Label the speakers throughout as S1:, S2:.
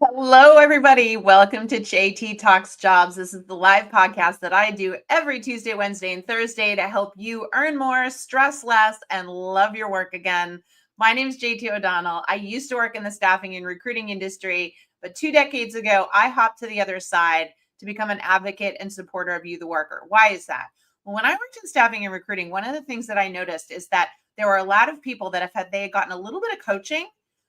S1: Hello, everybody. Welcome to JT Talks Jobs. This is the live podcast that I do every Tuesday, Wednesday, and Thursday to help you earn more, stress less, and love your work again. My name is JT O'Donnell. I used to work in the staffing and recruiting industry, but 2 decades ago, I hopped to the other side to become an advocate and supporter of you, the worker. Why is that? Well, when I worked in staffing and recruiting, one of the things that I noticed is that there were a lot of people that if they had gotten a little bit of coaching,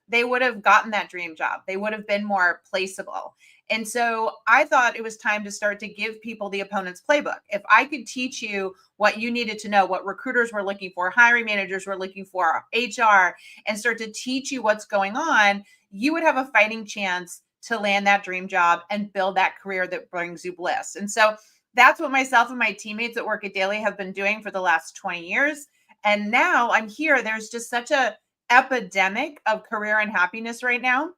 S1: they would have gotten that dream job. They would have been more placeable. And so I thought it was time to start to give people the opponent's playbook. If I could teach you what you needed to know, what recruiters were looking for, hiring managers were looking for, HR, and start to teach you what's going on, you would have a fighting chance to land that dream job and build that career that brings you bliss. And so that's what myself and my teammates at Work It Daily have been doing for the last 20 years. And now I'm here. There's just such a epidemic of career unhappiness right now.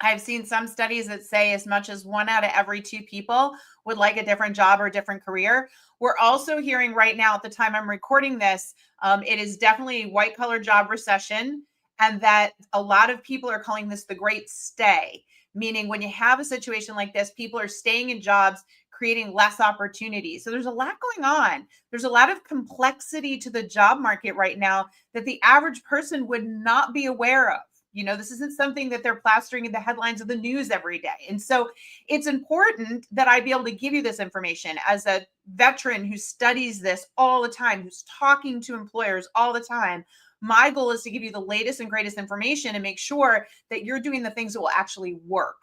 S1: I've seen some studies that say as much as 1 out of every 2 people would like a different job or a different career. We're also hearing right now, at the time I'm recording this, it is definitely a white collar job recession, and that a lot of people are calling this the great stay, meaning when you have a situation like this, people are staying in jobs, creating less opportunities. So there's a lot going on. There's a lot of complexity to the job market right now that the average person would not be aware of. This isn't something that they're plastering in the headlines of the news every day. And so it's important that I be able to give you this information as a veteran who studies this all the time, who's talking to employers all the time. My goal is to give you the latest and greatest information and make sure that you're doing the things that will actually work.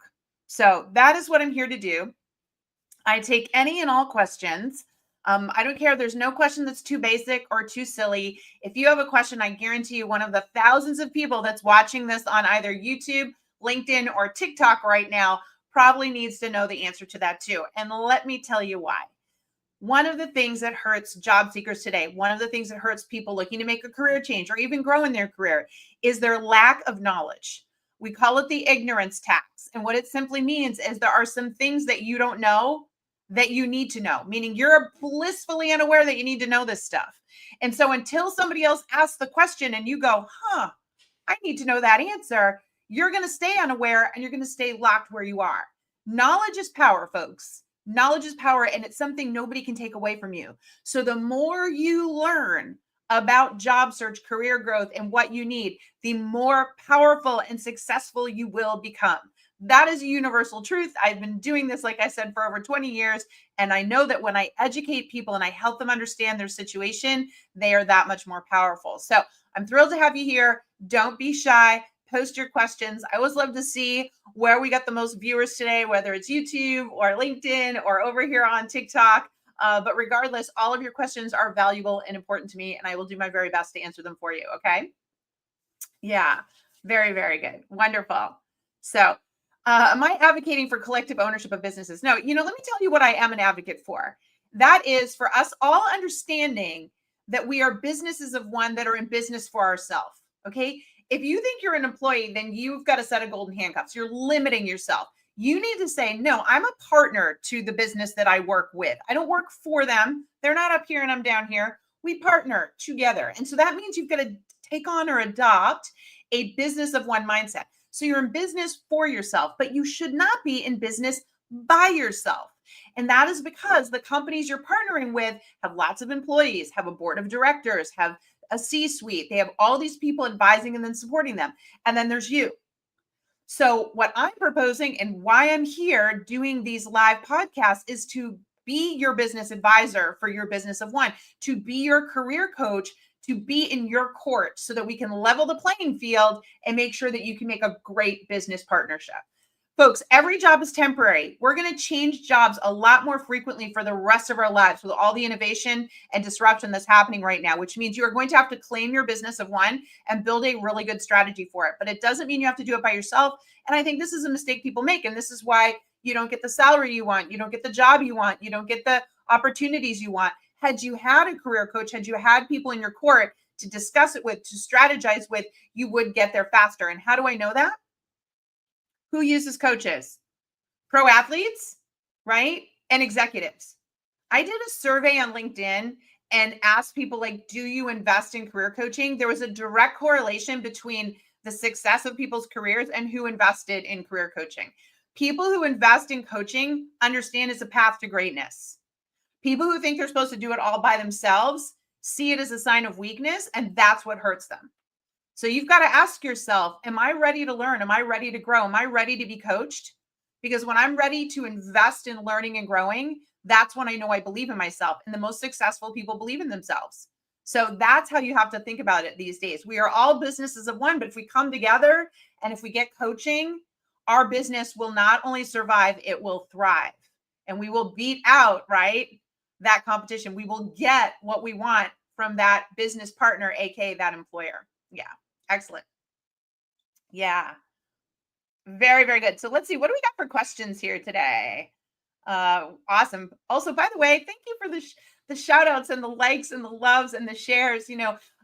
S1: So that is what I'm here to do. I take any and all questions. I don't care. There's no question that's too basic or too silly. If you have a question, I guarantee you one of the thousands of people that's watching this on either YouTube, LinkedIn, or TikTok right now probably needs to know the answer to that too. And let me tell you why. One of the things that hurts job seekers today, one of the things that hurts people looking to make a career change or even grow in their career is their lack of knowledge. We call it the ignorance tax. And what it simply means is there are some things that you don't know that you need to know, meaning you're blissfully unaware that you need to know this stuff. And so until somebody else asks the question and you go, I need to know that answer, you're going to stay unaware and you're going to stay locked where you are. Knowledge is power, folks. Knowledge is power, and it's something nobody can take away from you. So the more you learn about job search, career growth, and what you need, the more powerful and successful you will become. That is a universal truth. I've been doing this, like I said, for over 20 years. And I know that when I educate people and I help them understand their situation, they are that much more powerful. So I'm thrilled to have you here. Don't be shy. Post your questions. I always love to see where we got the most viewers today, whether it's YouTube or LinkedIn or over here on TikTok. But regardless, all of your questions are valuable and important to me, and I will do my very best to answer them for you. Okay. Yeah. Very, very good. Wonderful. So, am I advocating for collective ownership of businesses? No, let me tell you what I am an advocate for. That is for us all understanding that we are businesses of one that are in business for ourselves. Okay. If you think you're an employee, then you've got a set of golden handcuffs. You're limiting yourself. You need to say, no, I'm a partner to the business that I work with. I don't work for them. They're not up here and I'm down here. We partner together. And so that means you've got to take on or adopt a business of one mindset. So you're in business for yourself, but you should not be in business by yourself. And that is because the companies you're partnering with have lots of employees, have a board of directors, have a C-suite. They have all these people advising and then supporting them. And then there's you. So what I'm proposing and why I'm here doing these live podcasts is to be your business advisor for your business of one, to be your career coach, to be in your court so that we can level the playing field and make sure that you can make a great business partnership. Folks, every job is temporary. We're going to change jobs a lot more frequently for the rest of our lives with all the innovation and disruption that's happening right now, which means you are going to have to claim your business of one and build a really good strategy for it. But it doesn't mean you have to do it by yourself. And I think this is a mistake people make. And this is why you don't get the salary you want. You don't get the job you want. You don't get the opportunities you want. Had you had a career coach, had you had people in your court to discuss it with, to strategize with, you would get there faster. And how do I know that? Who uses coaches? Pro athletes, right? And executives. I did a survey on LinkedIn and asked people, like, do you invest in career coaching? There was a direct correlation between the success of people's careers and who invested in career coaching. People who invest in coaching understand it's a path to greatness. People who think they're supposed to do it all by themselves see it as a sign of weakness, and that's what hurts them. So you've got to ask yourself, am I ready to learn? Am I ready to grow? Am I ready to be coached? Because when I'm ready to invest in learning and growing, that's when I know I believe in myself. And the most successful people believe in themselves. So that's how you have to think about it these days. We are all businesses of one, but if we come together and if we get coaching, our business will not only survive, it will thrive. And we will beat out, right, that competition. We will get what we want from that business partner, aka that employer. Yeah, excellent. Yeah, very, very good. So let's see, what do we got for questions here today? Awesome. Also, by the way, thank you for the shout outs and the likes and the loves and the shares.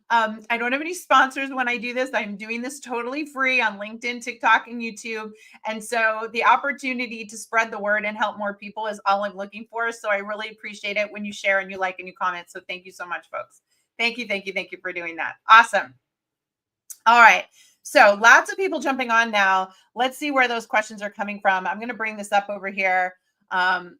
S1: I don't have any sponsors when I do this. I'm doing this totally free on LinkedIn, TikTok, and YouTube. And so the opportunity to spread the word and help more people is all I'm looking for. So I really appreciate it when you share and you like and you comment. So thank you so much, folks. Thank you, thank you, thank you for doing that. Awesome. All right. So lots of people jumping on now. Let's see where those questions are coming from. I'm going to bring this up over here. I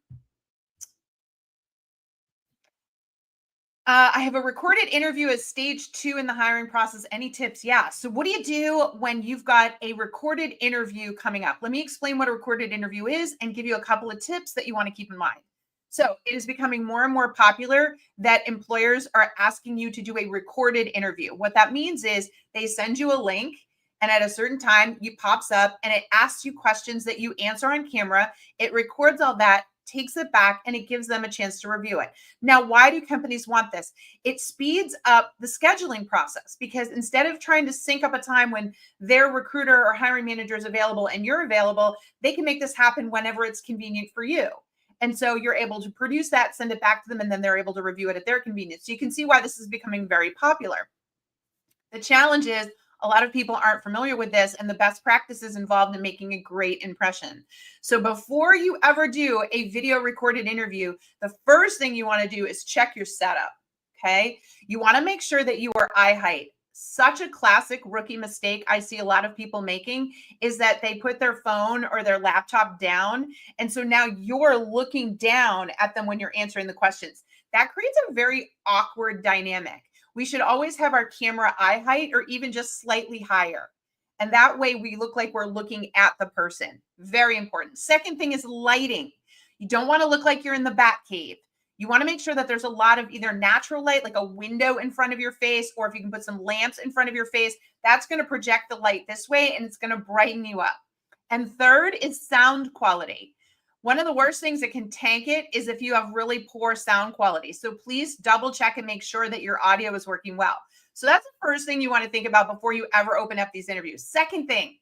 S1: have a recorded interview as stage 2 in the hiring process. Any tips? Yeah. So what do you do when you've got a recorded interview coming up? Let me explain what a recorded interview is and give you a couple of tips that you want to keep in mind. So it is becoming more and more popular that employers are asking you to do a recorded interview. What that means is they send you a link, and at a certain time, it pops up and it asks you questions that you answer on camera. It records all that, takes it back, and it gives them a chance to review it. Now, why do companies want this? It speeds up the scheduling process, because instead of trying to sync up a time when their recruiter or hiring manager is available and you're available, they can make this happen whenever it's convenient for you. And so you're able to produce that, send it back to them, and then they're able to review it at their convenience. So you can see why this is becoming very popular. The challenge is a lot of people aren't familiar with this and the best practices involved in making a great impression. So before you ever do a video recorded interview, the first thing you want to do is check your setup. Okay. You want to make sure that you are eye height. Such a classic rookie mistake I see a lot of people making is that they put their phone or their laptop down. And so now you're looking down at them when you're answering the questions. That creates a very awkward dynamic. We should always have our camera eye height or even just slightly higher. And that way we look like we're looking at the person. Very important. Second thing is lighting. You don't want to look like you're in the bat cave. You want to make sure that there's a lot of either natural light, like a window in front of your face, or if you can put some lamps in front of your face, that's going to project the light this way and it's going to brighten you up. And third is sound quality. One of the worst things that can tank it is if you have really poor sound quality. So please double check and make sure that your audio is working well. So that's the first thing you want to think about before you ever open up these interviews. Second thing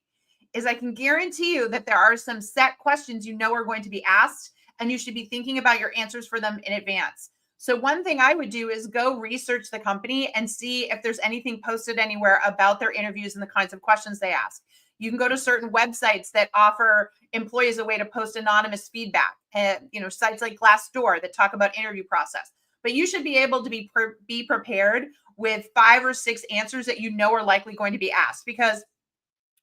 S1: is I can guarantee you that there are some set questions you know are going to be asked, and you should be thinking about your answers for them in advance. So one thing I would do is go research the company and see if there's anything posted anywhere about their interviews and the kinds of questions they ask. You can go to certain websites that offer employees a way to post anonymous feedback, and sites like Glassdoor that talk about interview process. But you should be able to be prepared with 5 or 6 answers that you know are likely going to be asked, because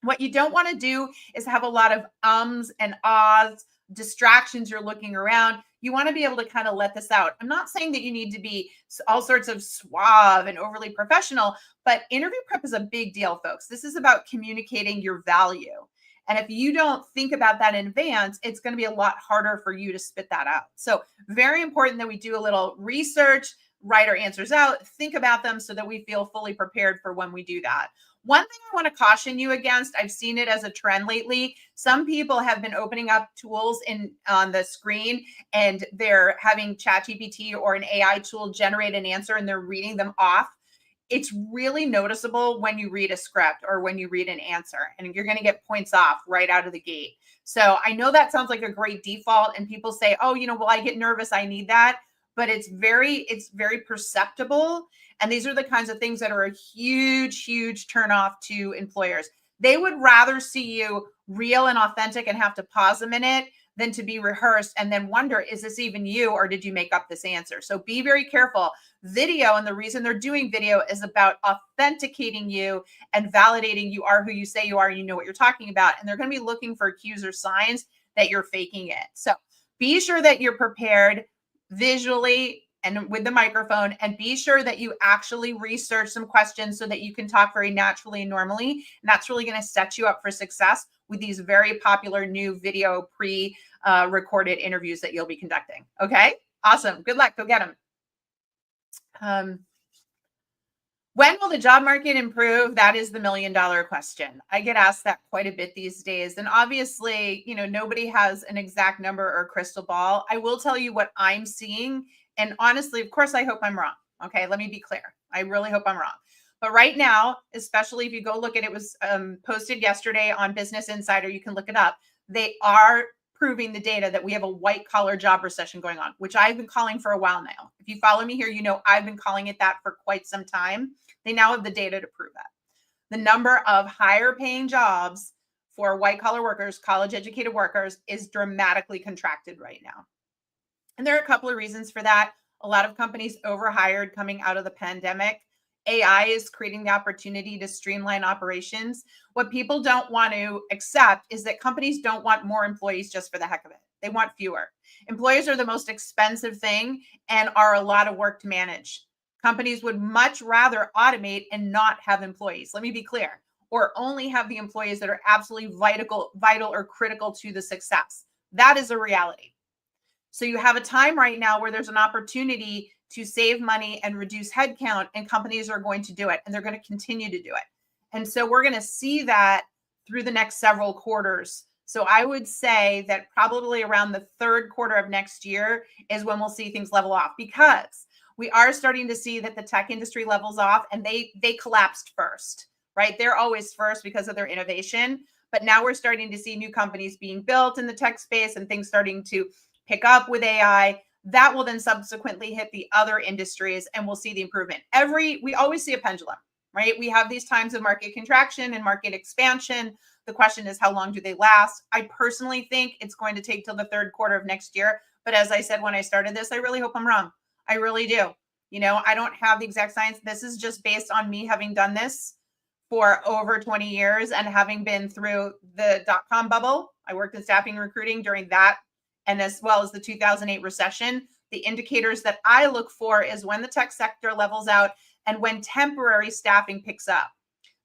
S1: what you don't want to do is have a lot of ums and ahs, distractions. You're looking around. You want to be able to kind of let this out. I'm not saying that you need to be all sorts of suave and overly professional, but interview prep is a big deal, folks. This is about communicating your value. And if you don't think about that in advance, it's going to be a lot harder for you to spit that out. So very important that we do a little research, write our answers out, think about them so that we feel fully prepared for when we do that. One thing I want to caution you against, I've seen it as a trend lately. Some people have been opening up tools on the screen and they're having ChatGPT or an AI tool generate an answer and they're reading them off. It's really noticeable when you read a script or when you read an answer, and you're going to get points off right out of the gate. So I know that sounds like a great default, and people say, oh, well, I get nervous, I need that. But it's very perceptible. And these are the kinds of things that are a huge, huge turnoff to employers. They would rather see you real and authentic and have to pause a minute than to be rehearsed and then wonder, is this even you or did you make up this answer? So be very careful. Video, and the reason they're doing video is about authenticating you and validating you are who you say you are, and you know what you're talking about. And they're going to be looking for cues or signs that you're faking it. So be sure that you're prepared visually and with the microphone, and be sure that you actually research some questions so that you can talk very naturally and normally. And that's really going to set you up for success with these very popular new video pre-recorded interviews that you'll be conducting. Okay, awesome. Good luck. Go get them. When will the job market improve? That is the million-dollar question. I get asked that quite a bit these days. And obviously, nobody has an exact number or crystal ball. I will tell you what I'm seeing. And honestly, of course, I hope I'm wrong. Okay, let me be clear. I really hope I'm wrong. But right now, especially if you go look at it, was posted yesterday on Business Insider. You can look it up. They are proving the data that we have a white collar job recession going on, which I've been calling for a while now. If you follow me here, I've been calling it that for quite some time. They now have the data to prove that. The number of higher paying jobs for white collar workers, college educated workers, is dramatically contracted right now. And there are a couple of reasons for that. A lot of companies overhired coming out of the pandemic. AI is creating the opportunity to streamline operations. What people don't want to accept is that companies don't want more employees just for the heck of it. They want fewer. Employees are the most expensive thing and are a lot of work to manage. Companies would much rather automate and not have employees. Let me be clear. Or only have the employees that are absolutely vital or critical to the success. That is a reality. So you have a time right now where there's an opportunity to save money and reduce headcount, and companies are going to do it, and they're going to continue to do it. And so we're going to see that through the next several quarters. So I would say that probably around the third quarter of next year is when we'll see things level off, because we are starting to see that the tech industry levels off, and they collapsed first, right? They're always first because of their innovation. But now we're starting to see new companies being built in the tech space and things starting to pick up with AI. That will then subsequently hit the other industries, and we'll see the improvement. We always see a pendulum, right? We have these times of market contraction and market expansion. The question is, how long do they last? I personally think it's going to take till the third quarter of next year. But as I said when I started this, I really hope I'm wrong. I really do. I don't have the exact science. This is just based on me having done this for over 20 years and having been through the dot-com bubble. I worked in staffing and recruiting during that, and as well as the 2008 recession. The indicators that I look for is when the tech sector levels out and when temporary staffing picks up.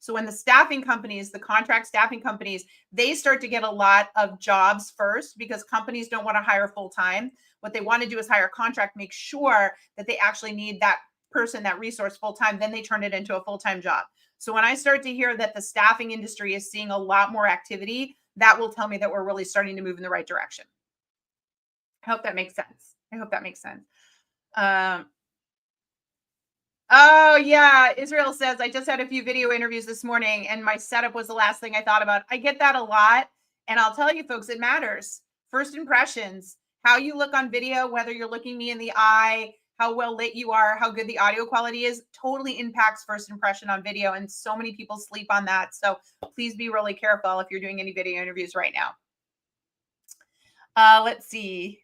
S1: So when the staffing companies, the contract staffing companies, they start to get a lot of jobs first, because companies don't want to hire full time. What they want to do is hire contract, make sure that they actually need that person, that resource full time. Then they turn it into a full-time job. So when I start to hear that the staffing industry is seeing a lot more activity, that will tell me that we're really starting to move in the right direction. I hope that makes sense. Oh, yeah. Israel says, I just had a few video interviews this morning and my setup was the last thing I thought about. I get that a lot. And I'll tell you, folks, it matters. First impressions, how you look on video, whether you're looking me in the eye, how well lit you are, how good the audio quality is, totally impacts first impression on video. And so many people sleep on that. So please be really careful if you're doing any video interviews right now. Let's see.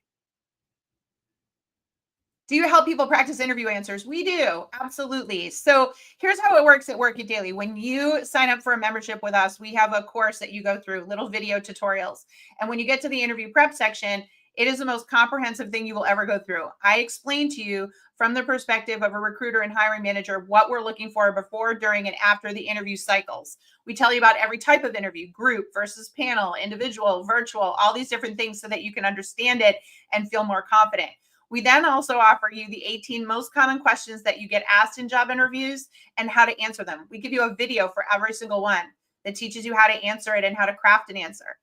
S1: Do you help people practice interview answers? We do, absolutely. So here's how it works at Work It Daily. When you sign up for a membership with us, we have a course that you go through, little video tutorials. And when you get to the interview prep section, it is the most comprehensive thing you will ever go through. I explain to you from the perspective of a recruiter and hiring manager what we're looking for before, during, and after the interview cycles. We tell you about every type of interview, group versus panel, individual, virtual, all these different things so that you can understand it and feel more confident. We then also offer you the 18 most common questions that you get asked in job interviews and how to answer them. We give you a video for every single one that teaches you how to answer it and how to craft an answer.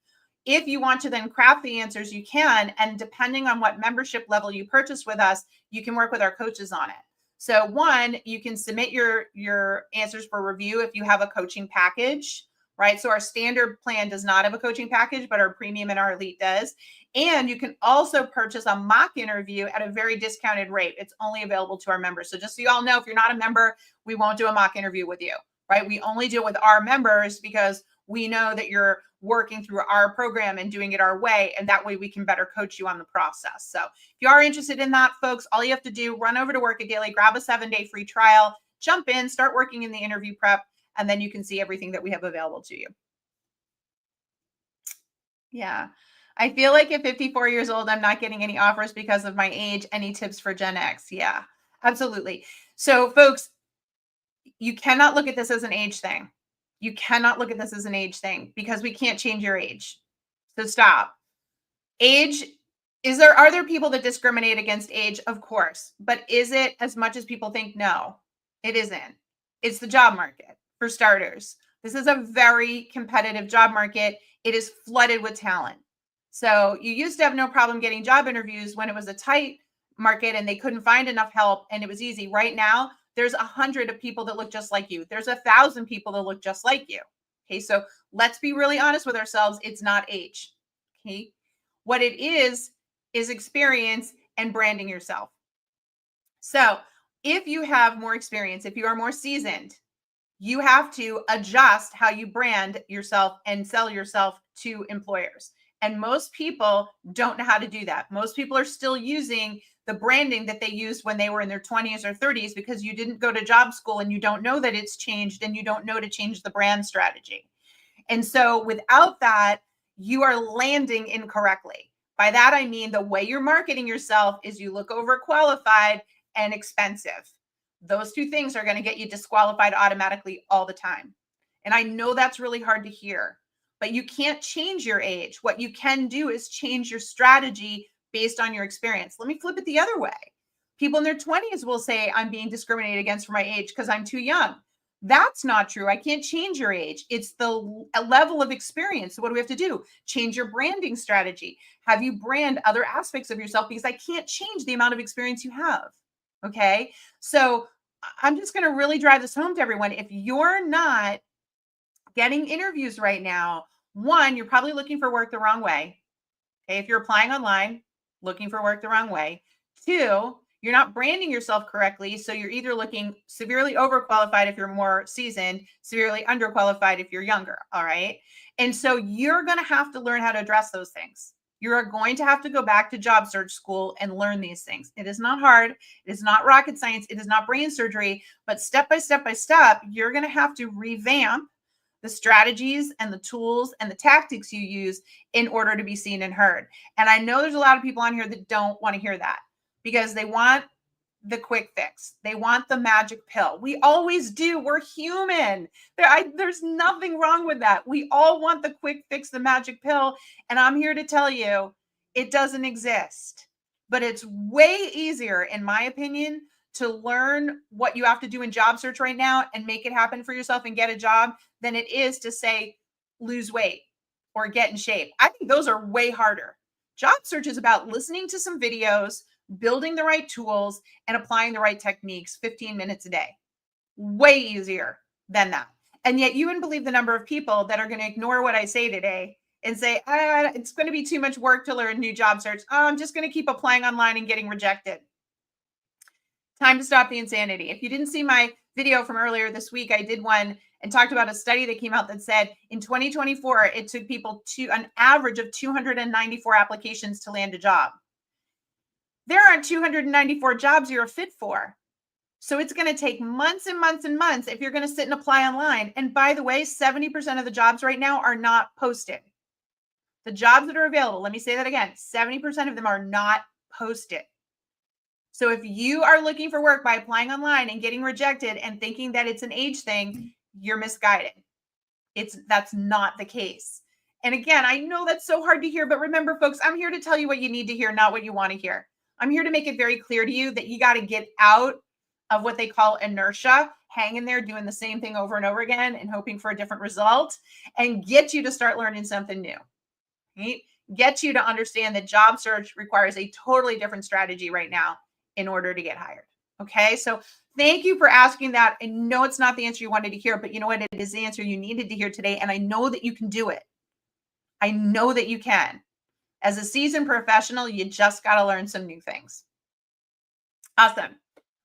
S1: If you want to then craft the answers, you can. And depending on what membership level you purchase with us, you can work with our coaches on it. So one, you can submit your answers for review if you have a coaching package, right? So our standard plan does not have a coaching package, but our premium and our elite does. And you can also purchase a mock interview at a very discounted rate. It's only available to our members. So just so you all know, if you're not a member, we won't do a mock interview with you, right? We only do it with our members because we know that you're working through our program and doing it our way. And that way we can better coach you on the process. So if you are interested in that, folks, all you have to do, run over to Work It Daily, grab a 7-day free trial, jump in, start working in the interview prep, and then you can see everything that we have available to you. Yeah. I feel like at 54 years old, I'm not getting any offers because of my age. Any tips for Gen X? Yeah, absolutely. So, folks, you cannot look at this as an age thing. You cannot look at this as an age thing because we can't change your age. So stop. Age are there people that discriminate against age? Of course. But is it as much as people think? No, it isn't. It's the job market for starters. This is a very competitive job market. It is flooded with talent. So you used to have no problem getting job interviews when it was a tight market and they couldn't find enough help and it was easy. Right now, there's 100 of people that look just like you. There's 1,000 people that look just like you. Okay, so let's be really honest with ourselves. It's not age. Okay, what it is experience and branding yourself. So if you have more experience, if you are more seasoned, you have to adjust how you brand yourself and sell yourself to employers. And most people don't know how to do that. Most people are still using the branding that they used when they were in their 20s or 30s because you didn't go to job school and you don't know that it's changed and you don't know to change the brand strategy. And so without that, you are landing incorrectly. By that, I mean the way you're marketing yourself is you look overqualified and expensive. Those two things are going to get you disqualified automatically all the time. And I know that's really hard to hear, but you can't change your age. What you can do is change your strategy based on your experience. Let me flip it the other way. People in their 20s will say, I'm being discriminated against for my age because I'm too young. That's not true. I can't change your age. It's the level of experience. So what do we have to do? Change your branding strategy. Have you brand other aspects of yourself because I can't change the amount of experience you have. Okay. So I'm just going to really drive this home to everyone. If you're not getting interviews right now, one, you're probably looking for work the wrong way. Okay. If you're applying online, looking for work the wrong way. Two, you're not branding yourself correctly. So you're either looking severely overqualified if you're more seasoned, severely underqualified if you're younger. All right. And so you're going to have to learn how to address those things. You are going to have to go back to job search school and learn these things. It is not hard. It is not rocket science. It is not brain surgery, but step by step by step, you're going to have to revamp the strategies and the tools and the tactics you use in order to be seen and heard. And I know there's a lot of people on here that don't want to hear that because they want the quick fix. They want the magic pill. We always do. We're human. There's nothing wrong with that. We all want the quick fix, the magic pill. And I'm here to tell you it doesn't exist. But it's way easier, in my opinion, to learn what you have to do in job search right now and make it happen for yourself and get a job than it is to say lose weight or get in shape. I think those are way harder. Job search is about listening to some videos, building the right tools, and applying the right techniques 15 minutes a day. Way easier than that. And yet you wouldn't believe the number of people that are going to ignore what I say today and say, it's going to be too much work to learn new job search. I'm just going to keep applying online and getting rejected. Time to stop the insanity. If you didn't see my video from earlier this week, I did one and talked about a study that came out that said in 2024, it took people to an average of 294 applications to land a job. There aren't 294 jobs you're a fit for. So it's going to take months and months and months if you're going to sit and apply online. And by the way, 70% of the jobs right now are not posted. The jobs that are available, let me say that again, 70% of them are not posted. So if you are looking for work by applying online and getting rejected and thinking that it's an age thing, you're misguided. That's not the case. And again, I know that's so hard to hear, but remember, folks, I'm here to tell you what you need to hear, not what you want to hear. I'm here to make it very clear to you that you got to get out of what they call inertia, hanging there doing the same thing over and over again and hoping for a different result, and get you to start learning something new. Right? Get you to understand that job search requires a totally different strategy right now in order to get hired. Okay, so thank you for asking that. I know it's not the answer you wanted to hear, but you know what? It is the answer you needed to hear today. And I know that you can do it. I know that you can. As a seasoned professional, you just got to learn some new things. Awesome.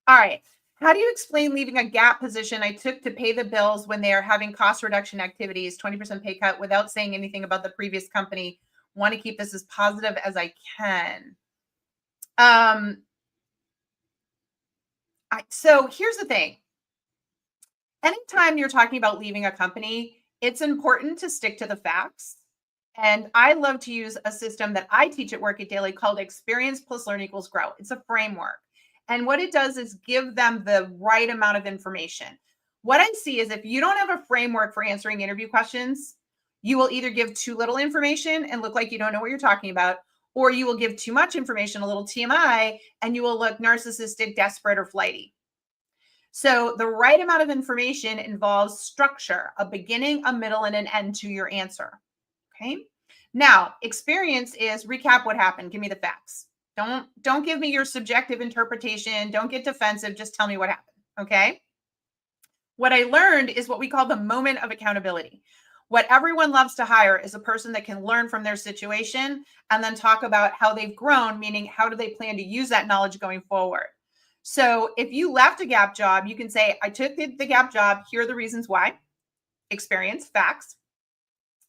S1: All right. How do you explain leaving a gap position I took to pay the bills when they are having cost reduction activities, 20% pay cut, without saying anything about the previous company? Want to keep this as positive as I can. Um, so here's the thing. Anytime you're talking about leaving a company, it's important to stick to the facts. And I love to use a system that I teach at Work It Daily called Experience plus Learn equals Grow. It's a framework. And what it does is give them the right amount of information. What I see is if you don't have a framework for answering interview questions, you will either give too little information and look like you don't know what you're talking about, or you will give too much information, a little TMI, and you will look narcissistic, desperate, or flighty. So the right amount of information involves structure, a beginning, a middle, and an end to your answer. Okay. Now, experience is recap what happened. Give me the facts. Don't give me your subjective interpretation. Don't get defensive. Just tell me what happened. Okay. What I learned is what we call the moment of accountability. What everyone loves to hire is a person that can learn from their situation and then talk about how they've grown, meaning how do they plan to use that knowledge going forward. So if you left a gap job, you can say, I took the gap job. Here are the reasons why. Experience, facts.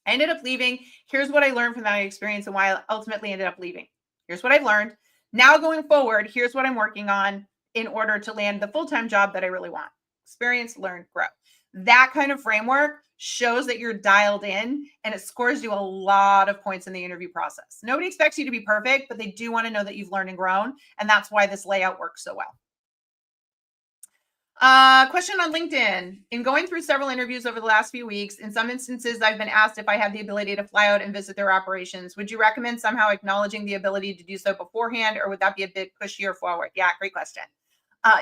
S1: I ended up leaving. Here's what I learned from that experience and why I ultimately ended up leaving. Here's what I've learned. Now going forward, here's what I'm working on in order to land the full-time job that I really want. Experience, learn, grow. That kind of framework shows that you're dialed in and it scores you a lot of points in the interview process. Nobody expects you to be perfect, but they do want to know that you've learned and grown. And that's why this layout works so well. Question on LinkedIn. In going through several interviews over the last few weeks, in some instances, I've been asked if I have the ability to fly out and visit their operations. Would you recommend somehow acknowledging the ability to do so beforehand, or would that be a bit pushier forward? Yeah, great question.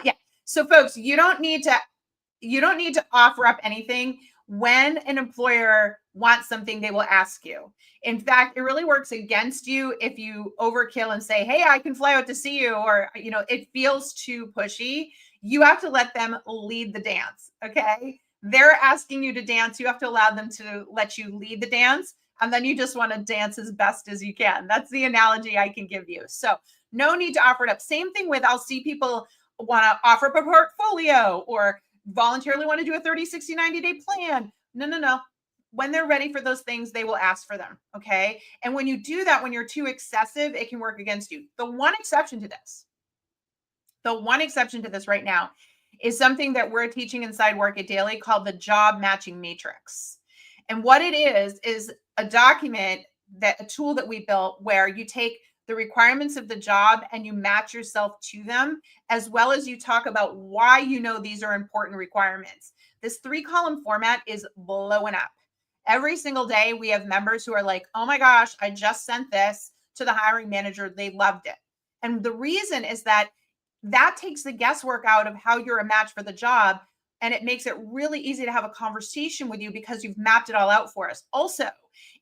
S1: Yeah. So folks, you don't need to offer up anything. When an employer wants something, they will ask you. In fact, it really works against you if you overkill and say, hey, I can fly out to see you, or, it feels too pushy. You have to let them lead the dance. Okay. They're asking you to dance. You have to allow them to let you lead the dance. And then you just want to dance as best as you can. That's the analogy I can give you. So no need to offer it up. Same thing with, I'll see people want to offer up a portfolio or voluntarily want to do a 30, 60, 90-day plan. No. When they're ready for those things, they will ask for them. Okay. And when you do that, when you're too excessive, it can work against you. The one exception to this right now is something that we're teaching inside Work It Daily called the Job Matching Matrix. And what it is a document, a tool that we built where you take the requirements of the job and you match yourself to them, as well as you talk about why these are important requirements. This 3-column format is blowing up. Every single day we have members who are like, oh my gosh, I just sent this to the hiring manager. They loved it. And the reason is that takes the guesswork out of how you're a match for the job. And it makes it really easy to have a conversation with you because you've mapped it all out for us. Also,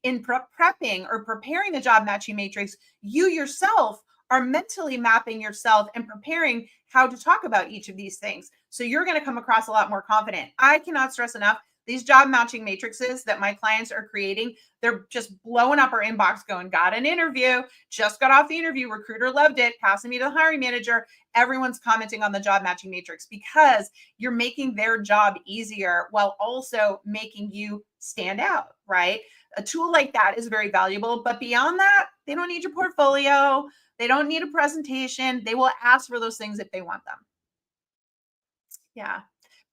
S1: in prepping or preparing the job matching matrix, you yourself are mentally mapping yourself and preparing how to talk about each of these things. So you're going to come across a lot more confident. I cannot stress enough, these job matching matrices that my clients are creating, they're just blowing up our inbox going, got an interview, just got off the interview, recruiter loved it, passing me to the hiring manager. Everyone's commenting on the job matching matrix because you're making their job easier while also making you stand out, right? A tool like that is very valuable, but beyond that, they don't need your portfolio. They don't need a presentation. They will ask for those things if they want them. Yeah.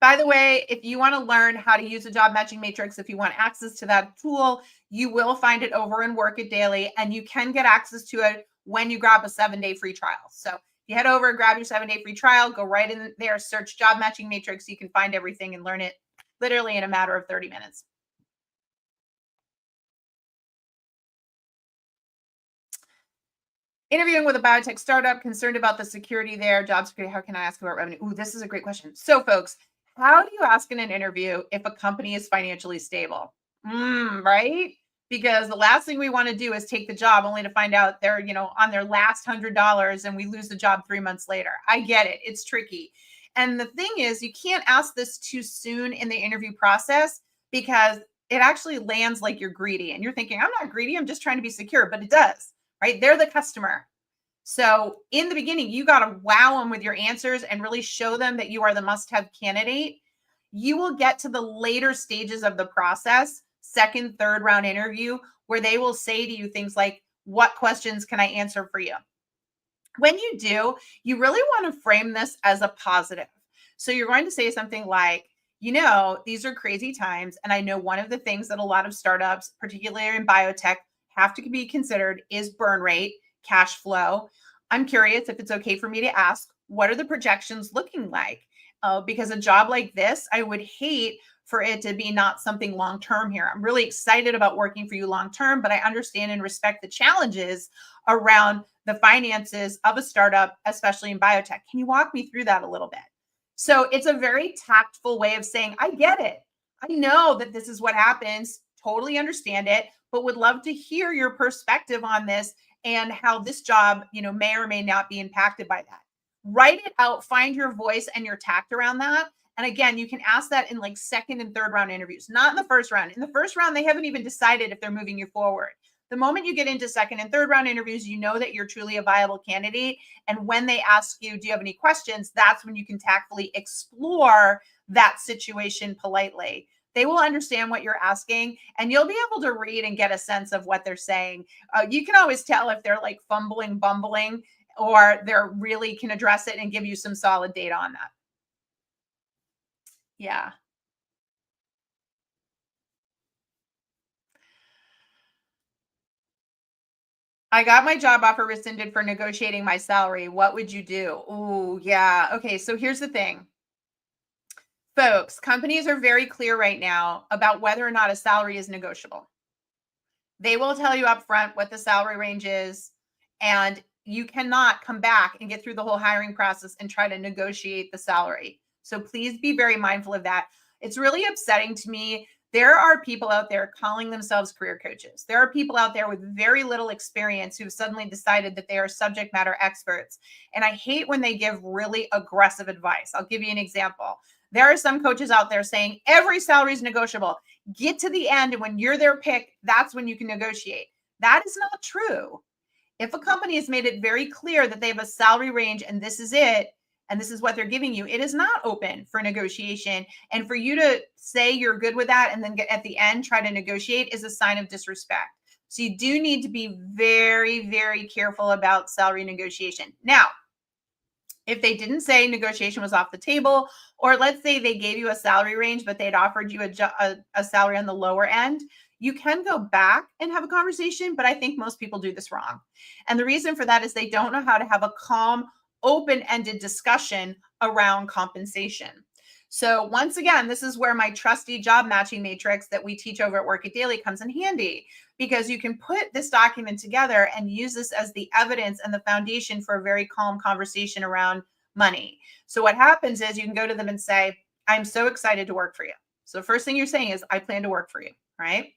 S1: By the way, if you want to learn how to use a job matching matrix, if you want access to that tool, you will find it over in Work It Daily, and you can get access to it when you grab a 7-day free trial. So you head over, grab your 7-day free trial, go right in there, search job matching matrix. You can find everything and learn it literally in a matter of 30 minutes. Interviewing with a biotech startup, concerned about the security there, job security. How can I ask about revenue? Ooh, this is a great question. So folks, how do you ask in an interview if a company is financially stable? Right? Because the last thing we want to do is take the job only to find out they're, on their last $100 and we lose the job 3 months later. I get it. It's tricky. And the thing is, you can't ask this too soon in the interview process because it actually lands like you're greedy and you're thinking, I'm not greedy. I'm just trying to be secure, but it does, right? They're the customer. So in the beginning, you got to wow them with your answers and really show them that you are the must-have candidate. You will get to the later stages of the process, second, third round interview, where they will say to you things like, what questions can I answer for you? When you do, you really want to frame this as a positive. So you're going to say something like, these are crazy times. And I know one of the things that a lot of startups, particularly in biotech, have to be considered is burn rate, cash flow. I'm curious if it's okay for me to ask, what are the projections looking like? Because a job like this, I would hate for it to be not something long term here. I'm really excited about working for you long term, but I understand and respect the challenges around the finances of a startup, especially in biotech. Can you walk me through that a little bit? So it's a very tactful way of saying, I get it. I know that this is what happens, totally understand it, but would love to hear your perspective on this and how this job, may or may not be impacted by that. Write it out, find your voice and your tact around that. And again, you can ask that in like second and third round interviews, not in the first round. In the first round, they haven't even decided if they're moving you forward. The moment you get into second and third round interviews, you know that you're truly a viable candidate. And when they ask you, do you have any questions? That's when you can tactfully explore that situation politely. They will understand what you're asking and you'll be able to read and get a sense of what they're saying. You can always tell if they're like fumbling, bumbling, or they're really can address it and give you some solid data on that. Yeah. I got my job offer rescinded for negotiating my salary. What would you do? Oh, yeah. Okay. So here's the thing, folks, companies are very clear right now about whether or not a salary is negotiable. They will tell you up front what the salary range is, and you cannot come back and get through the whole hiring process and try to negotiate the salary. So please be very mindful of that. It's really upsetting to me. There are people out there calling themselves career coaches. There are people out there with very little experience who've suddenly decided that they are subject matter experts. And I hate when they give really aggressive advice. I'll give you an example. There are some coaches out there saying every salary is negotiable. Get to the end, and when you're their pick, that's when you can negotiate. That is not true. If a company has made it very clear that they have a salary range and this is it, and this is what they're giving you, it is not open for negotiation. And for you to say you're good with that and then get at the end, try to negotiate is a sign of disrespect. So you do need to be very, very careful about salary negotiation. Now, if they didn't say negotiation was off the table, or let's say they gave you a salary range, but they'd offered you a salary on the lower end, you can go back and have a conversation. But I think most people do this wrong. And the reason for that is they don't know how to have a calm, open ended discussion around compensation. So, once again, this is where my trusty job matching matrix that we teach over at Work It Daily comes in handy, because you can put this document together and use this as the evidence and the foundation for a very calm conversation around money. So what happens is you can go to them and say, I'm so excited to work for you. So the first thing you're saying is, I plan to work for you, right?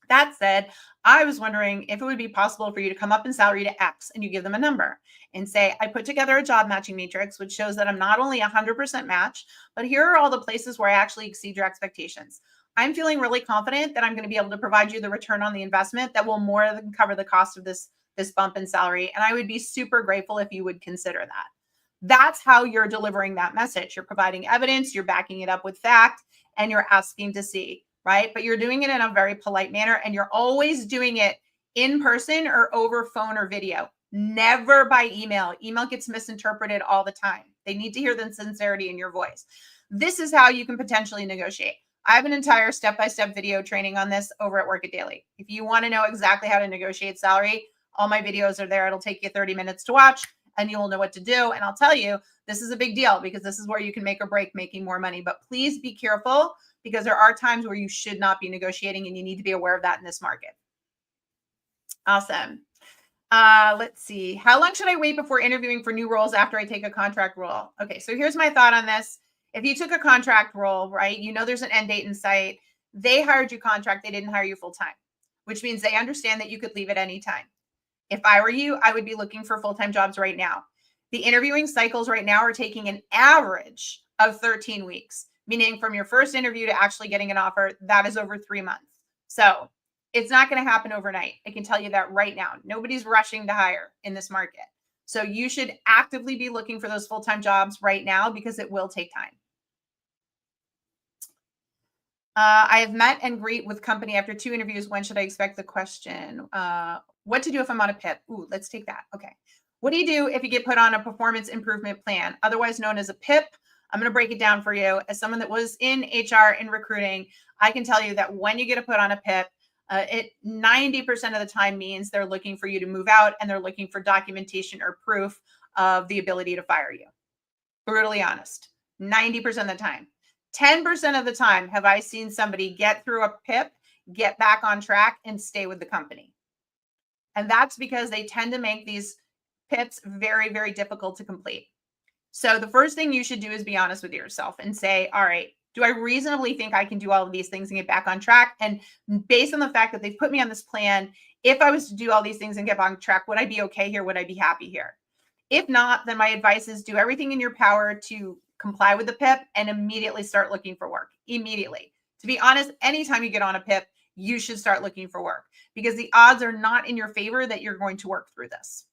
S1: That said, I was wondering if it would be possible for you to come up in salary to X, and you give them a number and say, I put together a job matching matrix, which shows that I'm not only 100% match, but here are all the places where I actually exceed your expectations. I'm feeling really confident that I'm going to be able to provide you the return on the investment that will more than cover the cost of this bump in salary. And I would be super grateful if you would consider that. That's how you're delivering that message. You're providing evidence, you're backing it up with fact, and you're asking to see, right? But you're doing it in a very polite manner, and you're always doing it in person or over phone or video, never by email. Email gets misinterpreted all the time. They need to hear the sincerity in your voice. This is how you can potentially negotiate. I have an entire step-by-step video training on this over at Work It Daily. If you want to know exactly how to negotiate salary, all my videos are there. It'll take you 30 minutes to watch and you'll know what to do. And I'll tell you, this is a big deal because this is where you can make or break making more money. But please be careful, because there are times where you should not be negotiating and you need to be aware of that in this market. Awesome. Let's see. How long should I wait before interviewing for new roles after I take a contract role? Okay, so here's my thought on this. If you took a contract role, right, there's an end date in sight. They hired you contract, they didn't hire you full time, which means they understand that you could leave at any time. If I were you, I would be looking for full-time jobs right now. The interviewing cycles right now are taking an average of 13 weeks, meaning from your first interview to actually getting an offer, that is over 3 months. So it's not going to happen overnight. I can tell you that right now. Nobody's rushing to hire in this market. So you should actively be looking for those full-time jobs right now because it will take time. I have met and greet with company after 2 interviews. When should I expect the question? What to do if I'm on a PIP? Ooh, let's take that. Okay. What do you do if you get put on a performance improvement plan, otherwise known as a PIP? I'm going to break it down for you. As someone that was in HR and recruiting, I can tell you that when you get put on a PIP, it 90% of the time means they're looking for you to move out and they're looking for documentation or proof of the ability to fire you. Brutally honest. 90% of the time. 10% of the time have I seen somebody get through a PIP, get back on track, and stay with the company. And that's because they tend to make these PIPs very, very difficult to complete. So the first thing you should do is be honest with yourself and say, all right, do I reasonably think I can do all of these things and get back on track? And based on the fact that they've put me on this plan, if I was to do all these things and get back on track, would I be okay here? Would I be happy here? If not, then my advice is do everything in your power to comply with the PIP and immediately start looking for work. Immediately. To be honest, anytime you get on a PIP, you should start looking for work because the odds are not in your favor that you're going to work through this.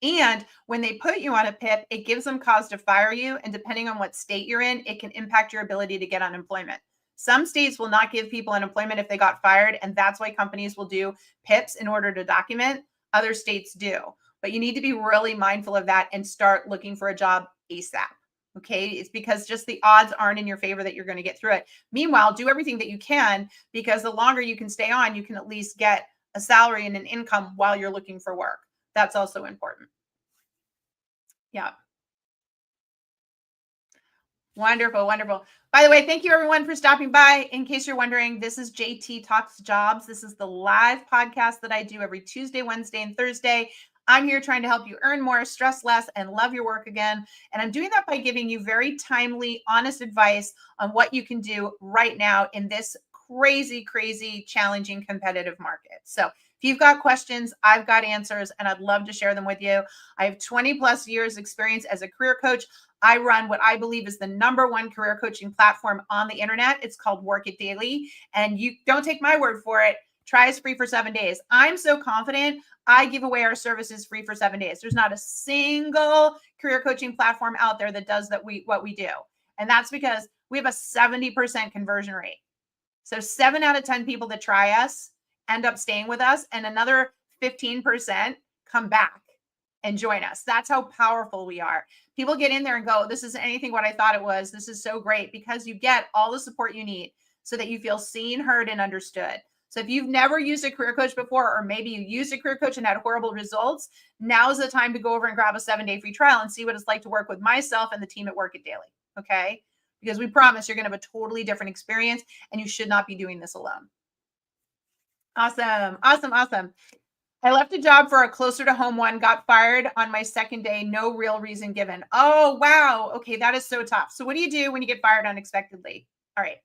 S1: And when they put you on a PIP, it gives them cause to fire you. And depending on what state you're in, it can impact your ability to get unemployment. Some states will not give people unemployment if they got fired. And that's why companies will do PIPs in order to document. Other states do. But you need to be really mindful of that and start looking for a job ASAP. Okay. It's because just the odds aren't in your favor that you're going to get through it. Meanwhile, do everything that you can because the longer you can stay on, you can at least get a salary and an income while you're looking for work. That's also important. Yeah. Wonderful. Wonderful. By the way, thank you everyone for stopping by. In case you're wondering, this is JT Talks Jobs. This is the live podcast that I do every Tuesday, Wednesday, and Thursday. I'm here trying to help you earn more, stress less, and love your work again. And I'm doing that by giving you very timely, honest advice on what you can do right now in this crazy, crazy, challenging, competitive market. So if you've got questions, I've got answers, and I'd love to share them with you. I have 20 plus years experience as a career coach. I run what I believe is the #1 career coaching platform on the internet. It's called Work It Daily. And you don't take my word for it. Try us free for 7 days. I'm so confident I give away our services free for 7 days. There's not a single career coaching platform out there that does what we do. And that's because we have a 70% conversion rate. So 7 out of 10 people that try us end up staying with us, and another 15% come back and join us. That's how powerful we are. People get in there and go, this isn't anything what I thought it was. This is so great because you get all the support you need so that you feel seen, heard, and understood. So if you've never used a career coach before, or maybe you used a career coach and had horrible results, now's the time to go over and grab a 7-day free trial and see what it's like to work with myself and the team at Work It Daily. Okay. Because we promise you're going to have a totally different experience and you should not be doing this alone. Awesome. Awesome. Awesome. I left a job for a closer to home one, got fired on my second day, no real reason given. Oh, wow. Okay, that is so tough. So what do you do when you get fired unexpectedly? All right.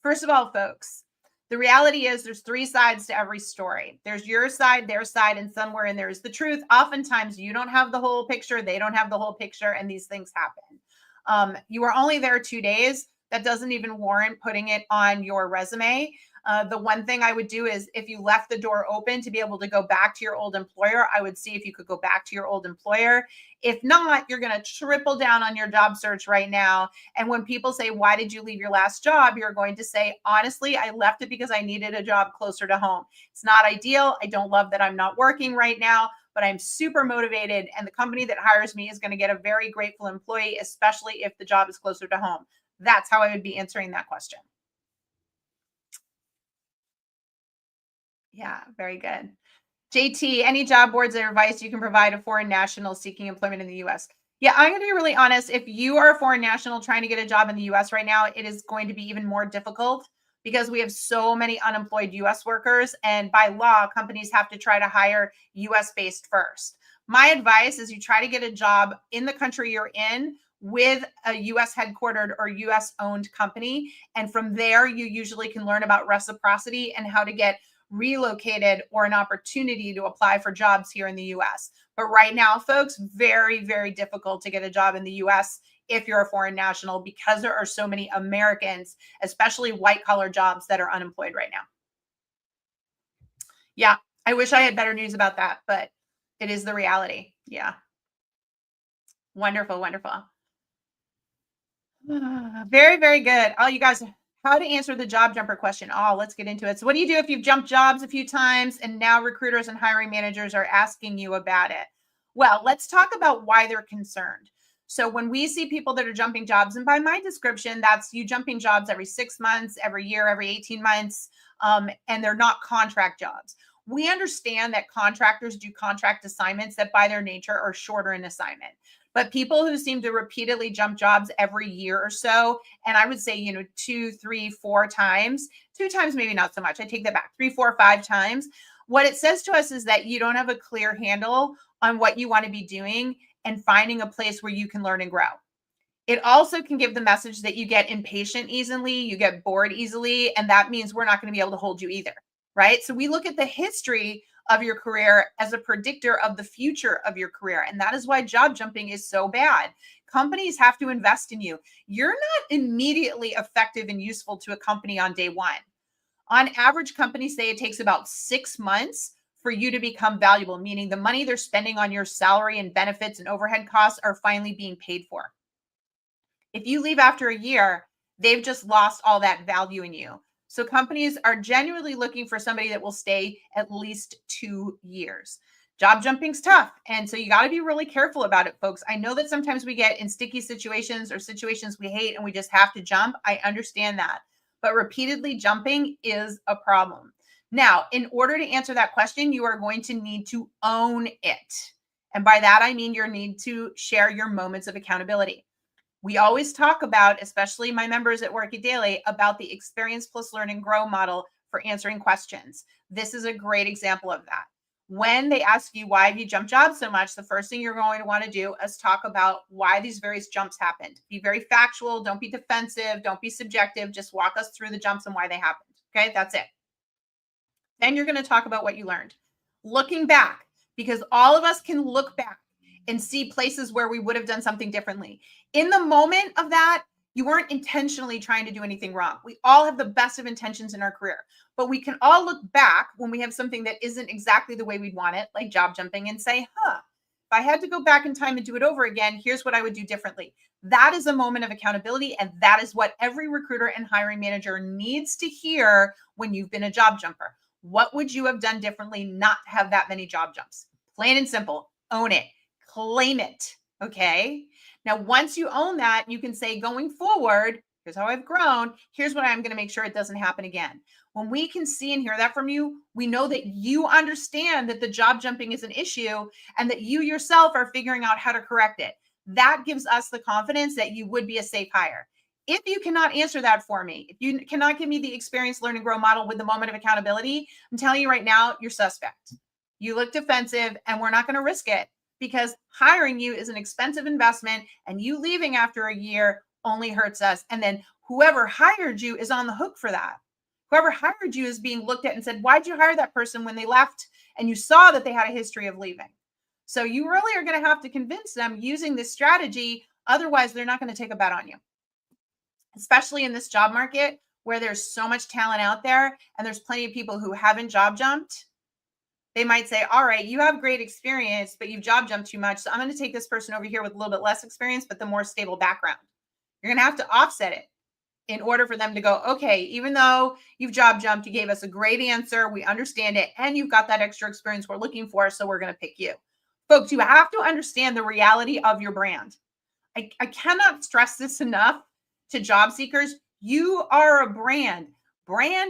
S1: First of all, folks, the reality is there's 3 sides to every story. There's your side, their side, and somewhere in there is the truth. Oftentimes you don't have the whole picture, they don't have the whole picture, and these things happen. You were only there 2 days. That doesn't even warrant putting it on your resume. The one thing I would do is if you left the door open to be able to go back to your old employer, I would see if you could go back to your old employer. If not, you're going to triple down on your job search right now. And when people say, why did you leave your last job? You're going to say, honestly, I left it because I needed a job closer to home. It's not ideal. I don't love that I'm not working right now, but I'm super motivated. And the company that hires me is going to get a very grateful employee, especially if the job is closer to home. That's how I would be answering that question. Yeah, very good. JT, any job boards or advice you can provide a foreign national seeking employment in the US? Yeah, I'm going to be really honest. If you are a foreign national trying to get a job in the US right now, it is going to be even more difficult because we have so many unemployed US workers. And by law, companies have to try to hire US based first. My advice is you try to get a job in the country you're in with a US headquartered or US owned company. And from there, you usually can learn about reciprocity and how to get relocated or an opportunity to apply for jobs here in the US. But right now, folks, very, very difficult to get a job in the US if you're a foreign national because there are so many Americans, especially white collar jobs that are unemployed right now. Yeah, I wish I had better news about that, but it is the reality. Yeah. Wonderful, wonderful. Very, very good. Oh, you guys, how to answer the job jumper question. Oh, let's get into it. So, what do you do if you've jumped jobs a few times and now recruiters and hiring managers are asking you about it? Well, let's talk about why they're concerned. So, when we see people that are jumping jobs, and by my description, that's you jumping jobs every 6 months, every year, every 18 months, and they're not contract jobs. We understand that contractors do contract assignments that, by their nature, are shorter in assignment. But people who seem to repeatedly jump jobs every year or so, and I would say, 2, 3, 4 times, 2 times, maybe not so much. I take that back, 3, 4, 5 times. What it says to us is that you don't have a clear handle on what you want to be doing and finding a place where you can learn and grow. It also can give the message that you get impatient easily, you get bored easily, and that means we're not going to be able to hold you either, right? So we look at the history of your career as a predictor of the future of your career. And that is why job jumping is so bad. Companies have to invest in you. You're not immediately effective and useful to a company on day one. On average, companies say it takes about 6 months for you to become valuable, meaning the money they're spending on your salary and benefits and overhead costs are finally being paid for. If you leave after a year, they've just lost all that value in you. So companies are genuinely looking for somebody that will stay at least 2 years. Job jumping's tough. And so you got to be really careful about it, folks. I know that sometimes we get in sticky situations or situations we hate and we just have to jump. I understand that. But repeatedly jumping is a problem. Now, in order to answer that question, you are going to need to own it. And by that, I mean you need to share your moments of accountability. We always talk about, especially my members at Work It Daily, about the experience plus learn and grow model for answering questions. This is a great example of that. When they ask you why have you jumped jobs so much, the first thing you're going to want to do is talk about why these various jumps happened. Be very factual. Don't be defensive. Don't be subjective. Just walk us through the jumps and why they happened. Okay, that's it. Then you're going to talk about what you learned. Looking back, because all of us can look back and see places where we would have done something differently. In the moment of that, you weren't intentionally trying to do anything wrong. We all have the best of intentions in our career, but we can all look back when we have something that isn't exactly the way we'd want it, like job jumping, and say, if I had to go back in time and do it over again, here's what I would do differently. That is a moment of accountability. And that is what every recruiter and hiring manager needs to hear when you've been a job jumper. What would you have done differently not to have that many job jumps? Plain and simple. Own it. Claim it. Okay. Now, once you own that, you can say, going forward, here's how I've grown. Here's what I'm going to make sure it doesn't happen again. When we can see and hear that from you, we know that you understand that the job jumping is an issue and that you yourself are figuring out how to correct it. That gives us the confidence that you would be a safe hire. If you cannot answer that for me, if you cannot give me the experience, learn, and grow model with the moment of accountability, I'm telling you right now, you're suspect. You look defensive, and we're not going to risk it because hiring you is an expensive investment, and you leaving after a year only hurts us. And then whoever hired you is on the hook for that. Whoever hired you is being looked at and said, why'd you hire that person when they left? And you saw that they had a history of leaving. So you really are going to have to convince them using this strategy. Otherwise, they're not going to take a bet on you, especially in this job market where there's so much talent out there and there's plenty of people who haven't job jumped. They might say, all right, you have great experience, but you've job jumped too much. So I'm going to take this person over here with a little bit less experience, but the more stable background. You're going to have to offset it in order for them to go, okay, even though you've job jumped, you gave us a great answer. We understand it. And you've got that extra experience we're looking for. So we're going to pick you. Folks, you have to understand the reality of your brand. I cannot stress this enough to job seekers. You are a brand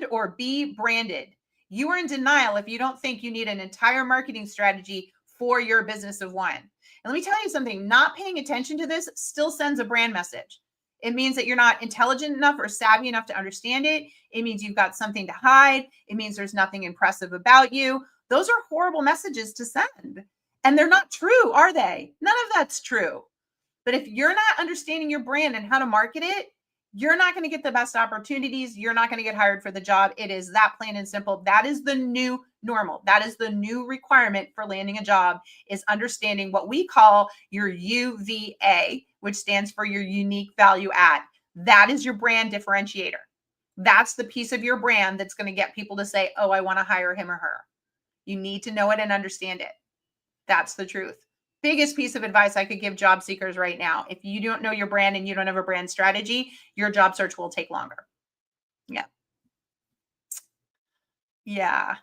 S1: or be branded. You are in denial if you don't think you need an entire marketing strategy for your business of one. And let me tell you something, not paying attention to this still sends a brand message. It means that you're not intelligent enough or savvy enough to understand it. It means you've got something to hide. It means there's nothing impressive about you. Those are horrible messages to send. And they're not true, are they? None of that's true. But if you're not understanding your brand and how to market it, you're not going to get the best opportunities. You're not going to get hired for the job. It is that plain and simple. That is the new normal. That is the new requirement for landing a job, is understanding what we call your UVA, which stands for your unique value add. That is your brand differentiator. That's the piece of your brand that's going to get people to say, oh, I want to hire him or her. You need to know it and understand it. That's the truth. biggest piece of advice I could give job seekers right now. If you don't know your brand and you don't have a brand strategy, your job search will take longer. Yeah. Yeah.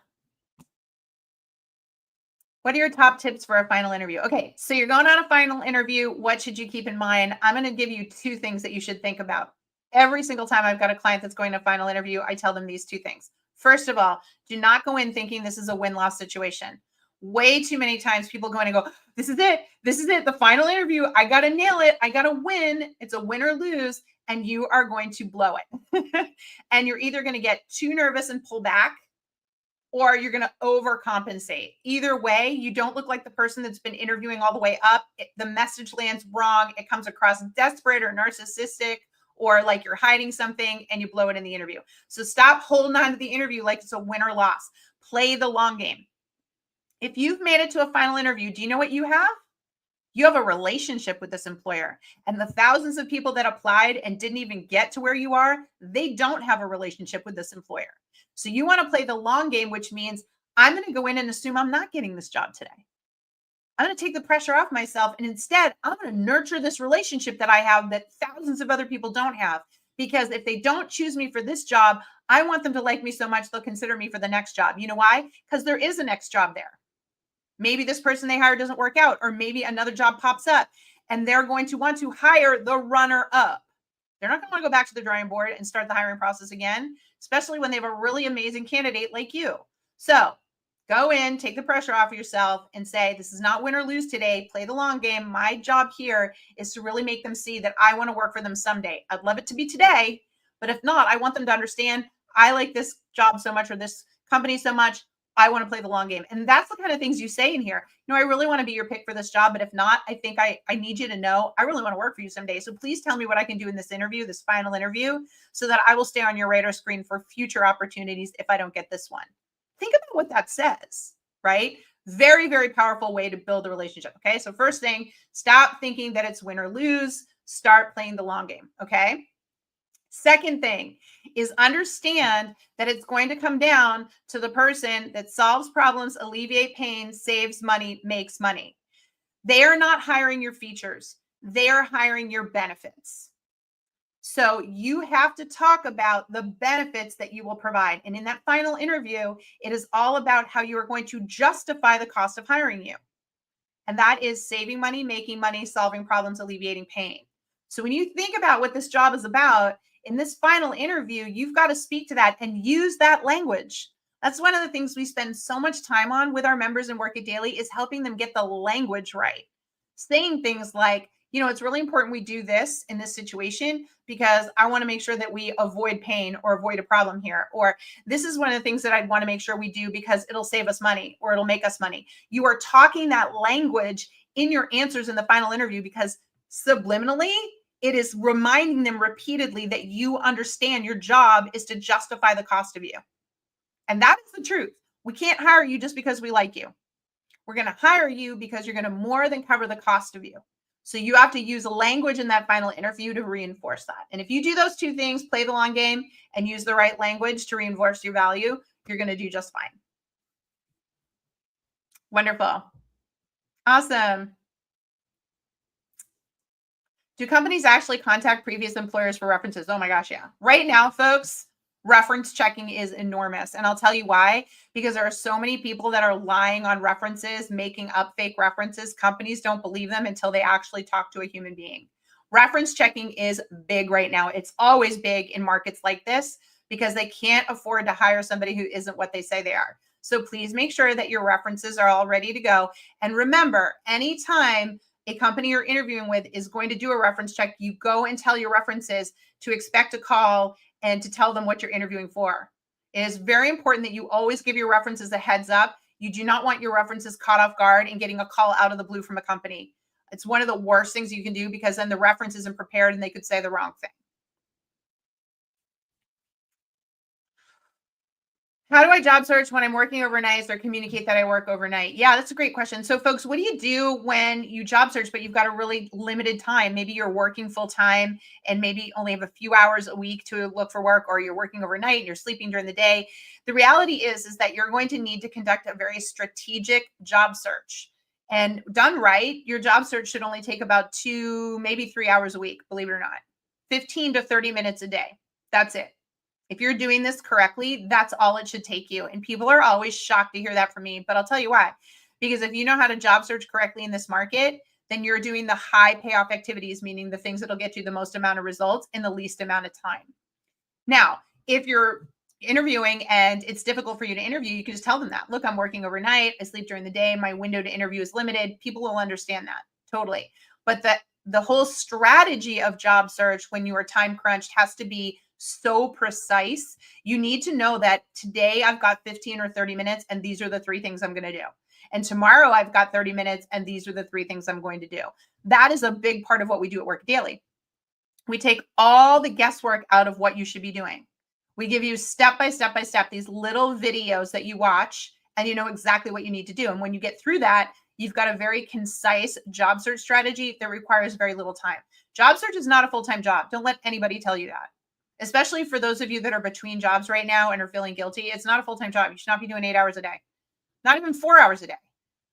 S1: What are your top tips for a final interview? Okay, so you're going on a final interview. What should you keep in mind? I'm going to give you two things that you should think about. Every single time I've got a client that's going to final interview, I tell them these two things. First of all, do not go in thinking this is a win-loss situation. Way too many times people go in and go, this is it. This is it. The final interview. I got to nail it. I got to win. It's a win or lose. And you are going to blow it. And you're either going to get too nervous and pull back, or you're going to overcompensate. Either way, you don't look like the person that's been interviewing all the way up. The message lands wrong. It comes across desperate or narcissistic, or like you're hiding something and you blow it in the interview. So stop holding on to the interview like it's a win or loss. Play the long game. If you've made it to a final interview, do you know what you have? You have a relationship with this employer. And the thousands of people that applied and didn't even get to where you are, they don't have a relationship with this employer. So you want to play the long game, which means I'm going to go in and assume I'm not getting this job today. I'm going to take the pressure off myself. And instead, I'm going to nurture this relationship that I have that thousands of other people don't have. Because if they don't choose me for this job, I want them to like me so much they'll consider me for the next job. You know why? Because there is a next job there. Maybe this person they hire doesn't work out, or maybe another job pops up and they're going to want to hire the runner up. They're not going to want to go back to the drawing board and start the hiring process again, especially when they have a really amazing candidate like you. So go in, take the pressure off of yourself and say, this is not win or lose today. Play the long game. My job here is to really make them see that I want to work for them someday. I'd love it to be today, but if not, I want them to understand I like this job so much or this company so much. I want to play the long game. And that's the kind of things you say in here. I really want to be your pick for this job, but if not, I think I need you to know I really want to work for you someday. So please tell me what I can do in this interview, this final interview, so that I will stay on your radar screen for future opportunities if I don't get this one. Think about what that says, right? Very, very powerful way to build a relationship. Okay. So first thing, stop thinking that it's win or lose. Start playing the long game. Okay. Second thing is understand that it's going to come down to the person that solves problems, alleviate pain, saves money, makes money. They are not hiring your features. They are hiring your benefits. So you have to talk about the benefits that you will provide. And in that final interview, it is all about how you are going to justify the cost of hiring you. And that is saving money, making money, solving problems, alleviating pain. So when you think about what this job is about, in this final interview, you've got to speak to that and use that language. That's one of the things we spend so much time on with our members in Work It Daily is helping them get the language right. Saying things like, it's really important we do this in this situation because I want to make sure that we avoid pain or avoid a problem here. Or this is one of the things that I'd want to make sure we do because it'll save us money or it'll make us money. You are talking that language in your answers in the final interview because subliminally, it is reminding them repeatedly that you understand your job is to justify the cost of you. And that is the truth. We can't hire you just because we like you. We're going to hire you because you're going to more than cover the cost of you. So you have to use a language in that final interview to reinforce that. And if you do those two things, play the long game and use the right language to reinforce your value, you're going to do just fine. Wonderful. Awesome. Do companies actually contact previous employers for references? Oh my gosh, yeah. Right now, folks, reference checking is enormous. And I'll tell you why, because there are so many people that are lying on references, making up fake references. Companies don't believe them until they actually talk to a human being. Reference checking is big right now. It's always big in markets like this because they can't afford to hire somebody who isn't what they say they are. So please make sure that your references are all ready to go. And remember, anytime a company you're interviewing with is going to do a reference check, you go and tell your references to expect a call and to tell them what you're interviewing for. It is very important that you always give your references a heads up. You do not want your references caught off guard and getting a call out of the blue from a company. It's one of the worst things you can do because then the reference isn't prepared and they could say the wrong thing. How do I job search when I'm working overnight or communicate that I work overnight? Yeah, that's a great question. So folks, what do you do when you job search, but you've got a really limited time? Maybe you're working full time and maybe only have a few hours a week to look for work, or you're working overnight and you're sleeping during the day. The reality is that you're going to need to conduct a very strategic job search. And done right, your job search should only take about 2, maybe 3 hours a week, believe it or not. 15 to 30 minutes a day. That's it. If you're doing this correctly, that's all it should take you. And people are always shocked to hear that from me, but I'll tell you why. Because if you know how to job search correctly in this market, then you're doing the high payoff activities, meaning the things that'll get you the most amount of results in the least amount of time. Now, if you're interviewing and it's difficult for you to interview, you can just tell them that. Look, I'm working overnight. I sleep during the day. My window to interview is limited. People will understand that totally. But the whole strategy of job search when you are time crunched has to be so precise. You need to know that today I've got 15 or 30 minutes and these are the 3 things I'm going to do. And tomorrow I've got 30 minutes and these are the 3 things I'm going to do. That is a big part of what we do at Work Daily. We take all the guesswork out of what you should be doing. We give you step by step by step, these little videos that you watch and you know exactly what you need to do. And when you get through that, you've got a very concise job search strategy that requires very little time. Job search is not a full-time job. Don't let anybody tell you that. Especially for those of you that are between jobs right now and are feeling guilty. It's not a full-time job. You should not be doing 8 hours a day, not even 4 hours a day.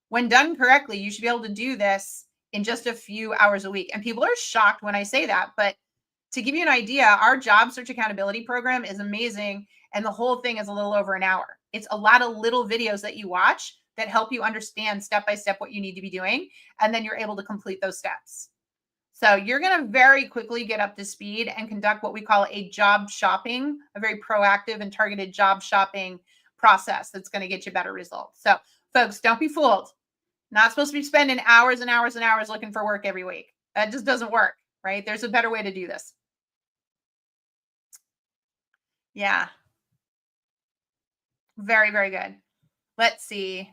S1: When done correctly, you should be able to do this in just a few hours a week. And people are shocked when I say that, but to give you an idea, our job search accountability program is amazing. And the whole thing is a little over an hour. It's a lot of little videos that you watch that help you understand step by step what you need to be doing. And then you're able to complete those steps. So you're going to very quickly get up to speed and conduct what we call a job shopping, a very proactive and targeted job shopping process that's going to get you better results. So folks, don't be fooled. Not supposed to be spending hours and hours and hours looking for work every week. That just doesn't work, right? There's a better way to do this. Yeah. Very, very good. Let's see.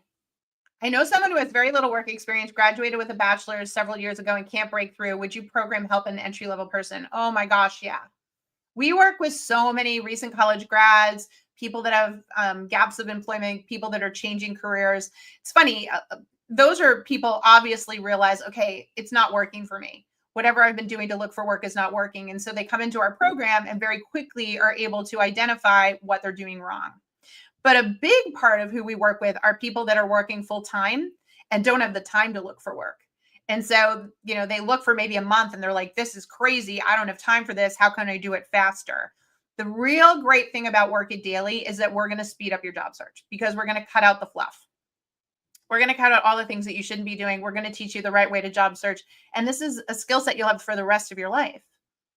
S1: I know someone who has very little work experience, graduated with a bachelor's several years ago and can't break through. Would you program help an entry-level person? Oh my gosh, yeah. We work with so many recent college grads, people that have gaps of employment, people that are changing careers. It's funny. Those are people obviously realize, okay, it's not working for me. Whatever I've been doing to look for work is not working. And so they come into our program and very quickly are able to identify what they're doing wrong. But a big part of who we work with are people that are working full time and don't have the time to look for work. And so, you know, they look for maybe a month and they're like, this is crazy. I don't have time for this. How can I do it faster? The real great thing about Work It Daily is that we're going to speed up your job search because we're going to cut out the fluff. We're going to cut out all the things that you shouldn't be doing. We're going to teach you the right way to job search. And this is a skill set you'll have for the rest of your life,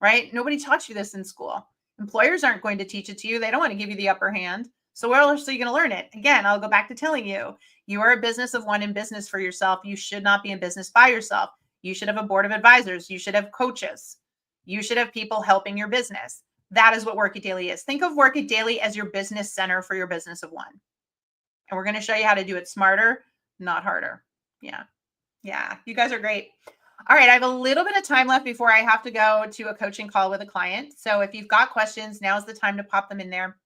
S1: right? Nobody taught you this in school. Employers aren't going to teach it to you. They don't want to give you the upper hand. So where else are you going to learn it? Again, I'll go back to telling you, you are a business of one in business for yourself. You should not be in business by yourself. You should have a board of advisors. You should have coaches. You should have people helping your business. That is what Work It Daily is. Think of Work It Daily as your business center for your business of one. And we're going to show you how to do it smarter, not harder. Yeah. Yeah. You guys are great. All right. I have a little bit of time left before I have to go to a coaching call with a client. So if you've got questions, now's the time to pop them in there.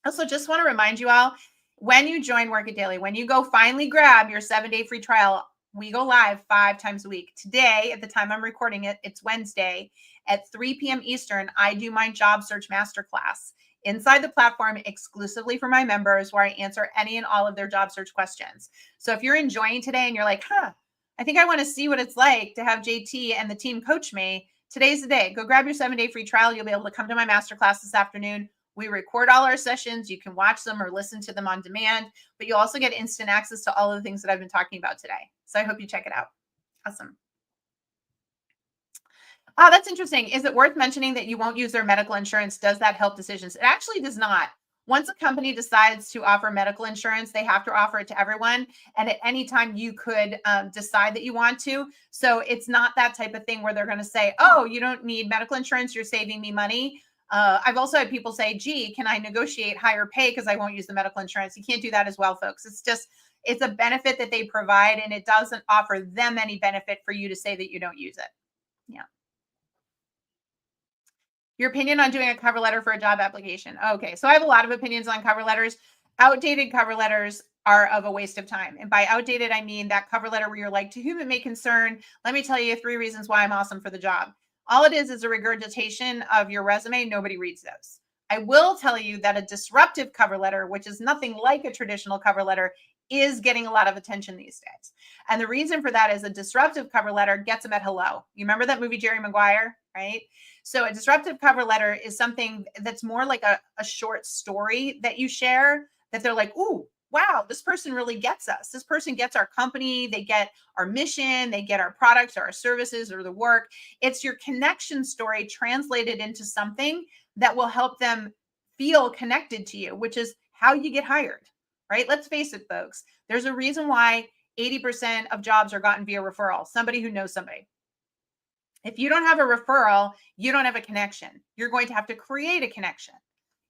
S1: Also, just want to remind you all, when you join Work It Daily, when you go finally grab your 7-day free trial, we go live 5 times a week. Today, at the time I'm recording it, it's Wednesday at 3 p.m. Eastern, I do my job search masterclass inside the platform exclusively for my members where I answer any and all of their job search questions. So if you're enjoying today and you're like, I think I want to see what it's like to have JT and the team coach me, today's the day. Go grab your 7-day free trial. You'll be able to come to my masterclass this afternoon. We record all our sessions. You can watch them or listen to them on demand, but you'll also get instant access to all of the things that I've been talking about today. So I hope you check it out. Awesome. Oh, that's interesting. Is it worth mentioning that you won't use their medical insurance? Does that help decisions? It actually does not. Once a company decides to offer medical insurance, they have to offer it to everyone. And at any time you could decide that you want to. So it's not that type of thing where they're going to say, oh, you don't need medical insurance. You're saving me money. I've also had people say, gee, can I negotiate higher pay because I won't use the medical insurance? You can't do that as well, folks. It's a benefit that they provide and it doesn't offer them any benefit for you to say that you don't use it. Yeah. Your opinion on doing a cover letter for a job application. Okay. So I have a lot of opinions on cover letters. Outdated cover letters are of a waste of time. And by outdated, I mean that cover letter where you're like, to whom it may concern, let me tell you 3 reasons why I'm awesome for the job. All it is a regurgitation of your resume. Nobody reads those. I will tell you that a disruptive cover letter, which is nothing like a traditional cover letter, is getting a lot of attention these days. And the reason for that is a disruptive cover letter gets them at hello. You remember that movie, Jerry Maguire, right? So a disruptive cover letter is something that's more like a short story that you share that they're like, ooh, wow, this person really gets us. This person gets our company. They get our mission. They get our products or our services or the work. It's your connection story translated into something that will help them feel connected to you, which is how you get hired, right? Let's face it, folks. There's a reason why 80% of jobs are gotten via referral, somebody who knows somebody. If you don't have a referral, you don't have a connection. You're going to have to create a connection.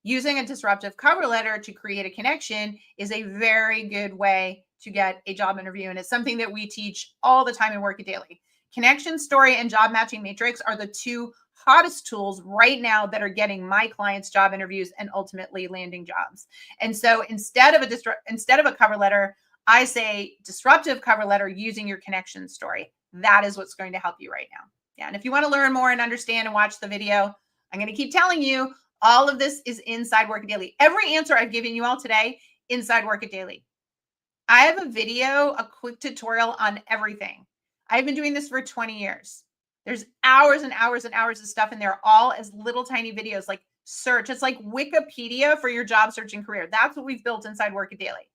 S1: Using a disruptive cover letter to create a connection is a very good way to get a job interview. And it's something that we teach all the time in Work It Daily. Connection story and job matching matrix are the two hottest tools right now that are getting my clients job interviews and ultimately landing jobs. And so instead of a cover letter, I say disruptive cover letter using your connection story. That is what's going to help you right now. Yeah. And if you want to learn more and understand and watch the video, I'm going to keep telling you all of this is inside Work It Daily. Every answer I've given you all today inside Work It Daily. I have a video, a quick tutorial on everything. I've been doing this for 20 years. There's hours and hours and hours of stuff in there, all as little tiny videos, like search. It's like Wikipedia for your job searching career. That's what we've built inside Work It Daily.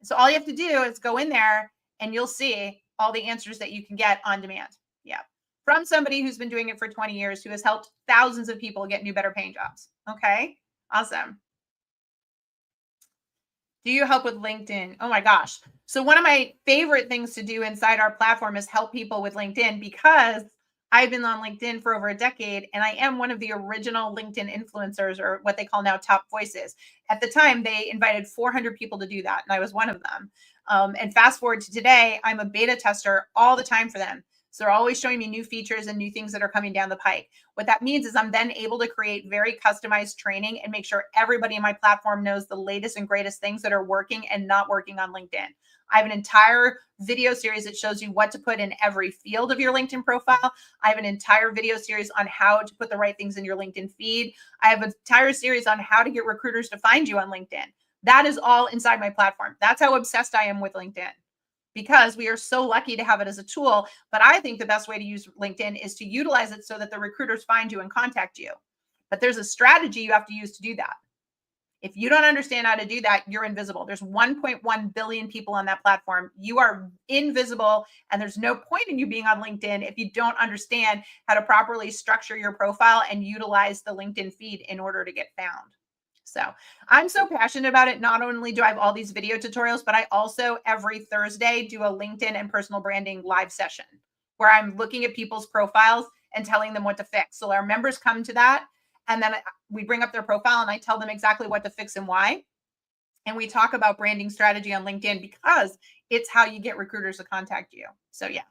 S1: So all you have to do is go in there and you'll see all the answers that you can get on demand. Yeah. From somebody who's been doing it for 20 years, who has helped thousands of people get new, better paying jobs. Okay. Awesome. Do you help with LinkedIn? Oh my gosh. So one of my favorite things to do inside our platform is help people with LinkedIn, because I've been on LinkedIn for over a decade and I am one of the original LinkedIn influencers, or what they call now top voices. At the time, they invited 400 people to do that, and I was one of them. And fast forward to today, I'm a beta tester all the time for them. So they're always showing me new features and new things that are coming down the pike. What that means is I'm then able to create very customized training and make sure everybody in my platform knows the latest and greatest things that are working and not working on LinkedIn. I have an entire video series that shows you what to put in every field of your LinkedIn profile. I have an entire video series on how to put the right things in your LinkedIn feed. I have an entire series on how to get recruiters to find you on LinkedIn. That is all inside my platform. That's how obsessed I am with LinkedIn, because we are so lucky to have it as a tool. But I think the best way to use LinkedIn is to utilize it so that the recruiters find you and contact you. But there's a strategy you have to use to do that. If you don't understand how to do that, you're invisible. There's 1.1 billion people on that platform. You are invisible, and there's no point in you being on LinkedIn if you don't understand how to properly structure your profile and utilize the LinkedIn feed in order to get found. So I'm so passionate about it. Not only do I have all these video tutorials, but I also every Thursday do a LinkedIn and personal branding live session where I'm looking at people's profiles and telling them what to fix. So our members come to that, and then we bring up their profile and I tell them exactly what to fix and why. And we talk about branding strategy on LinkedIn, because it's how you get recruiters to contact you. So yeah,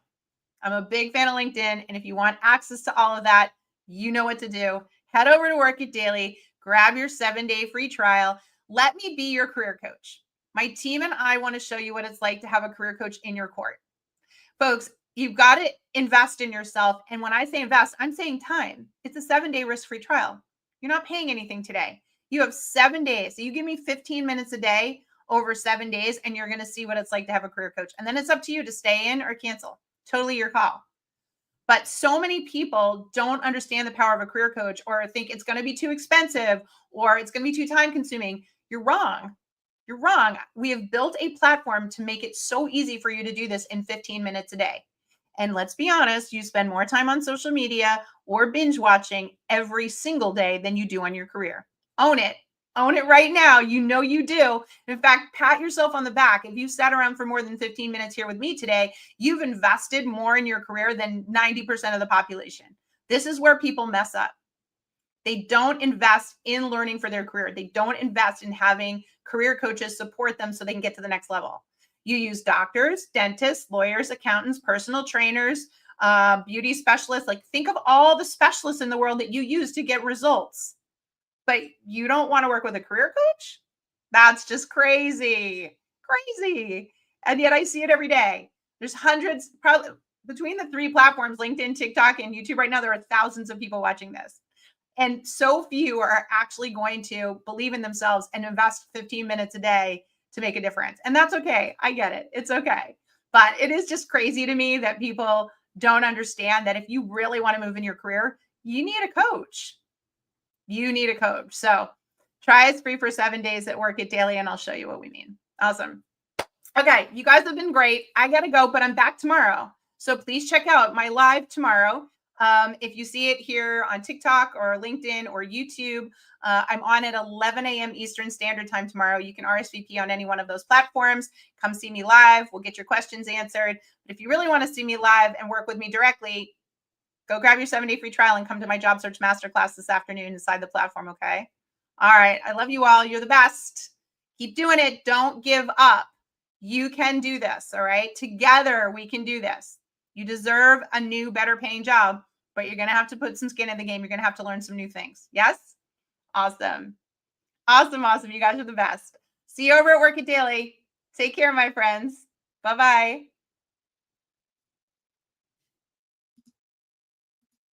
S1: I'm a big fan of LinkedIn. And if you want access to all of that, you know what to do. Head over to Work It Daily, grab your 7-day free trial. Let me be your career coach. My team and I want to show you what it's like to have a career coach in your court. Folks, you've got to invest in yourself. And when I say invest, I'm saying time. It's a 7-day risk-free trial. You're not paying anything today. You have 7 days. So you give me 15 minutes a day over 7 days, and you're going to see what it's like to have a career coach. And then it's up to you to stay in or cancel. Totally your call. But so many people don't understand the power of a career coach, or think it's going to be too expensive, or it's going to be too time consuming. You're wrong. You're wrong. We have built a platform to make it so easy for you to do this in 15 minutes a day. And let's be honest, you spend more time on social media or binge watching every single day than you do on your career. Own it. Own it right now. You know you do. In fact, pat yourself on the back. If you sat around for more than 15 minutes here with me today, you've invested more in your career than 90% of the population. This is where people mess up. They don't invest in learning for their career. They don't invest in having career coaches support them so they can get to the next level. You use doctors, dentists, lawyers, accountants, personal trainers, beauty specialists. Like, think of all the specialists in the world that you use to get results. But you don't want to work with a career coach? That's just crazy, crazy. And yet I see it every day. There's hundreds, probably between the 3 platforms, LinkedIn, TikTok, and YouTube right now, there are thousands of people watching this. And so few are actually going to believe in themselves and invest 15 minutes a day to make a difference. And that's okay. I get it. It's okay. But it is just crazy to me that people don't understand that if you really want to move in your career, you need a coach. You need a coach. So try us free for 7 days at Work It Daily, and I'll show you what we mean. Awesome. Okay, you guys have been great. I got to go, but I'm back tomorrow. So please check out my live tomorrow. If you see it here on TikTok or LinkedIn or YouTube, I'm on at 11 a.m. Eastern Standard Time tomorrow. You can RSVP on any one of those platforms. Come see me live. We'll get your questions answered. But if you really want to see me live and work with me directly, go grab your 7-day free trial and come to my job search masterclass this afternoon inside the platform, okay? All right. I love you all. You're the best. Keep doing it. Don't give up. You can do this, all right? Together, we can do this. You deserve a new, better paying job, but you're going to have to put some skin in the game. You're going to have to learn some new things. Yes? Awesome. Awesome, awesome. You guys are the best. See you over at Work It Daily. Take care, my friends. Bye-bye.